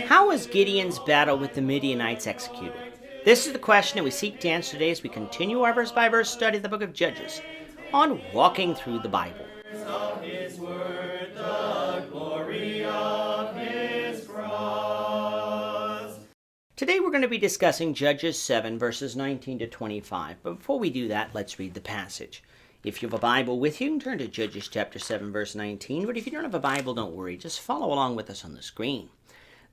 How was Gideon's battle with the Midianites executed? This is the question that we seek to answer today as we continue our verse-by-verse study of the book of Judges on Walking Through the Bible. Today we're going to be discussing Judges 7, verses 19 to 25. But before we do that, let's read the passage. If you have a Bible with you, turn to Judges chapter 7, verse 19. But if you don't have a Bible, don't worry. Just follow along with us on the screen.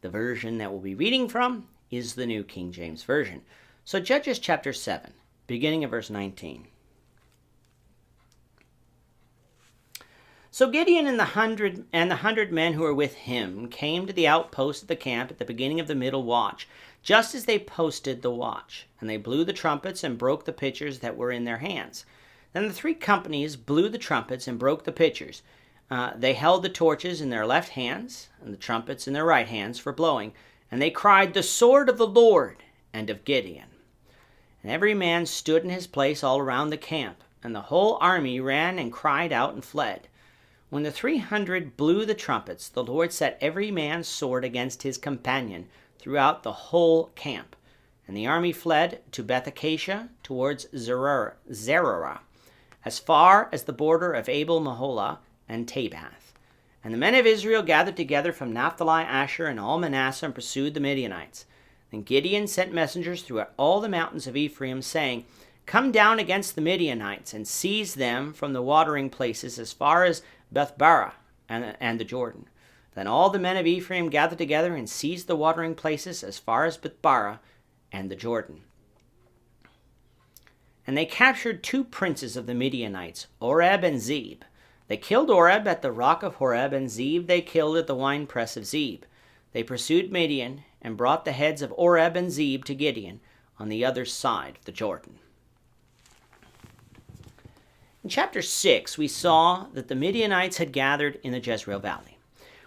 The version that we'll be reading from is the New King James Version. So Judges chapter 7, beginning at verse 19. So Gideon and the hundred men who were with him came to the outpost of the camp at the beginning of the middle watch, just as they posted the watch. And they blew the trumpets and broke the pitchers that were in their hands. Then the three companies blew the trumpets and broke the pitchers. They held the torches in their left hands and the trumpets in their right hands for blowing. And they cried, "The sword of the Lord and of Gideon." And every man stood in his place all around the camp. And the whole army ran and cried out and fled. When the 300 blew the trumpets, the Lord set every man's sword against his companion throughout the whole camp. And the army fled to Beth-Acacia towards Zererah, as far as the border of Abel-Meholah and Tabath. And the men of Israel gathered together from Naphtali, Asher, and all Manasseh and pursued the Midianites. Then Gideon sent messengers throughout all the mountains of Ephraim, saying, "Come down against the Midianites and seize them from the watering places as far as Bethbarah and the Jordan." Then all the men of Ephraim gathered together and seized the watering places as far as Bethbarah and the Jordan. And they captured 2 princes of the Midianites, Oreb and Zeb. They killed Oreb at the rock of Horeb, and Zeb they killed at the winepress of Zeb. They pursued Midian and brought the heads of Oreb and Zeb to Gideon on the other side of the Jordan. In chapter 6, we saw that the Midianites had gathered in the Jezreel Valley.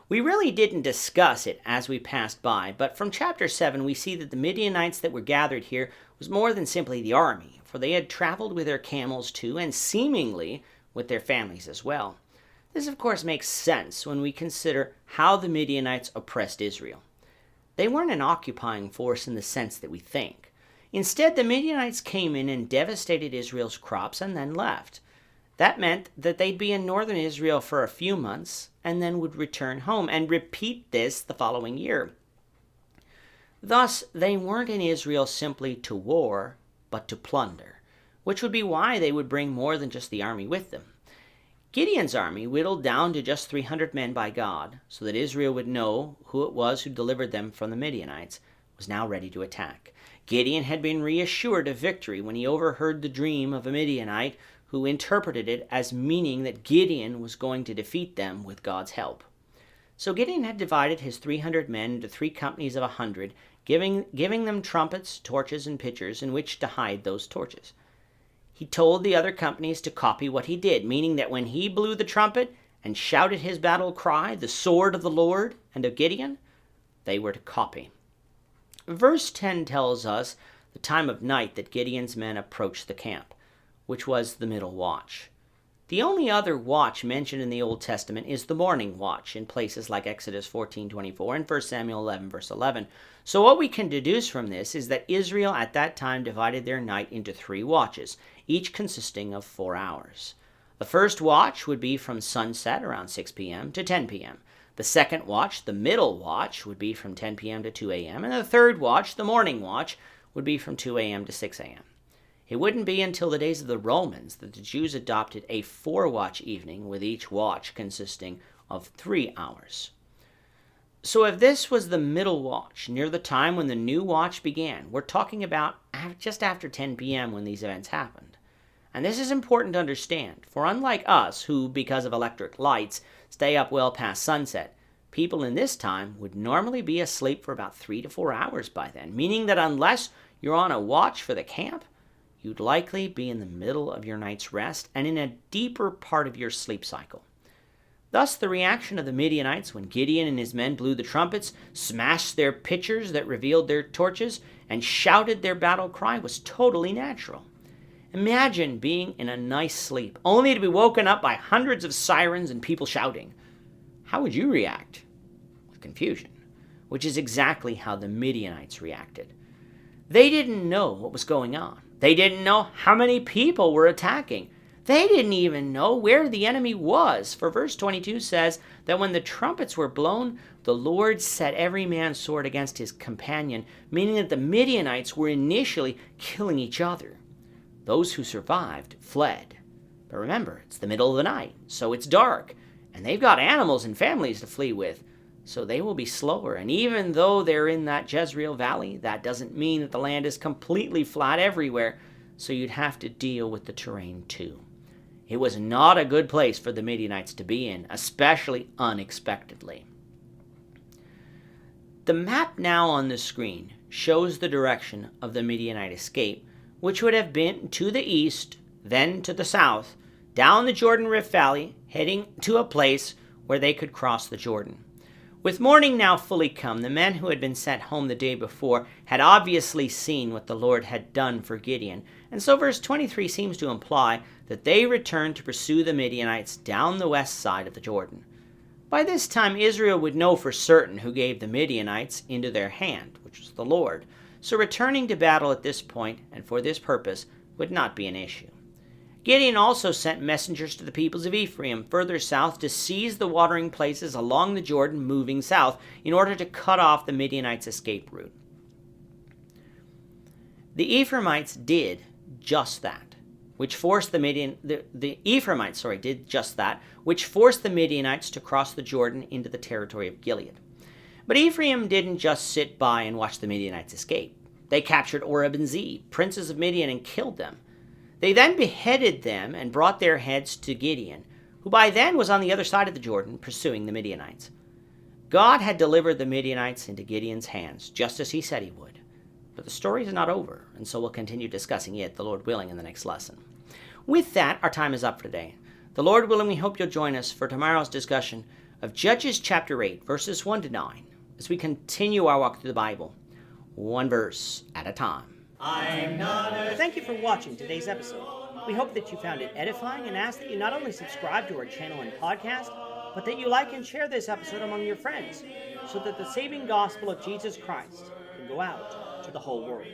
We really didn't discuss it as we passed by, but from chapter 7 we see that the Midianites that were gathered here was more than simply the army, for they had traveled with their camels too, and seemingly with their families as well. This of course makes sense when we consider how the Midianites oppressed Israel. They weren't an occupying force in the sense that we think. Instead, the Midianites came in and devastated Israel's crops and then left. That meant that they'd be in northern Israel for a few months and then would return home and repeat this the following year. Thus, they weren't in Israel simply to war, but to plunder, which would be why they would bring more than just the army with them. Gideon's army, whittled down to just 300 men by God, so that Israel would know who it was who delivered them from the Midianites, was now ready to attack. Gideon had been reassured of victory when he overheard the dream of a Midianite who interpreted it as meaning that Gideon was going to defeat them with God's help. So Gideon had divided his 300 men into 3 companies of 100, giving them trumpets, torches, and pitchers in which to hide those torches. He told the other companies to copy what he did, meaning that when he blew the trumpet and shouted his battle cry, "The sword of the Lord and of Gideon," they were to copy. Verse 10 tells us the time of night that Gideon's men approached the camp, which was the middle watch. The only other watch mentioned in the Old Testament is the morning watch in places like Exodus 14:24 and 1 Samuel 11, verse 11. So what we can deduce from this is that Israel at that time divided their night into 3 watches, each consisting of 4 hours. The first watch would be from sunset around 6 p.m. to 10 p.m. The second watch, the middle watch, would be from 10 p.m. to 2 a.m. And the third watch, the morning watch, would be from 2 a.m. to 6 a.m. It wouldn't be until the days of the Romans that the Jews adopted a 4-watch evening, with each watch consisting of 3 hours. So if this was the middle watch, near the time when the new watch began, we're talking about just after 10 p.m. when these events happened. And this is important to understand, for unlike us, who, because of electric lights, stay up well past sunset, people in this time would normally be asleep for about 3 to 4 hours by then, meaning that unless you're on a watch for the camp, you'd likely be in the middle of your night's rest and in a deeper part of your sleep cycle. Thus, the reaction of the Midianites when Gideon and his men blew the trumpets, smashed their pitchers that revealed their torches, and shouted their battle cry was totally natural. Imagine being in a nice sleep, only to be woken up by hundreds of sirens and people shouting. How would you react? confusion, which is exactly how the Midianites reacted. They didn't know what was going on. They didn't know how many people were attacking. They didn't even know where the enemy was. For verse 22 says that when the trumpets were blown, the Lord set every man's sword against his companion, meaning that the Midianites were initially killing each other. Those who survived fled. But remember, it's the middle of the night, so it's dark, and they've got animals and families to flee with, so they will be slower. And even though they're in that Jezreel Valley, that doesn't mean that the land is completely flat everywhere, so you'd have to deal with the terrain too. It was not a good place for the Midianites to be in, especially unexpectedly. The map now on the screen shows the direction of the Midianite escape, which would have been to the east, then to the south, down the Jordan Rift Valley, heading to a place where they could cross the Jordan. With morning now fully come, the men who had been sent home the day before had obviously seen what the Lord had done for Gideon, and so verse 23 seems to imply that they returned to pursue the Midianites down the west side of the Jordan. By this time Israel would know for certain who gave the Midianites into their hand, which was the Lord, so returning to battle at this point, and for this purpose, would not be an issue. Gideon also sent messengers to the peoples of Ephraim further south to seize the watering places along the Jordan moving south in order to cut off the Midianites' escape route. The Ephraimites did just that, which forced the Ephraimites did just that, which forced the Midianites to cross the Jordan into the territory of Gilead. But Ephraim didn't just sit by and watch the Midianites escape. They captured Oreb and Zeb, princes of Midian, and killed them. They then beheaded them and brought their heads to Gideon, who by then was on the other side of the Jordan pursuing the Midianites. God had delivered the Midianites into Gideon's hands, just as he said he would. But the story is not over, and so we'll continue discussing it, the Lord willing, in the next lesson. With that, our time is up for today. The Lord willing, we hope you'll join us for tomorrow's discussion of Judges chapter 8, verses 1 to 9, as we continue our walk through the Bible, one verse at a time. Thank you for watching today's episode. We hope that you found it edifying and ask that you not only subscribe to our channel and podcast, but that you like and share this episode among your friends so that the saving gospel of Jesus Christ can go out to the whole world.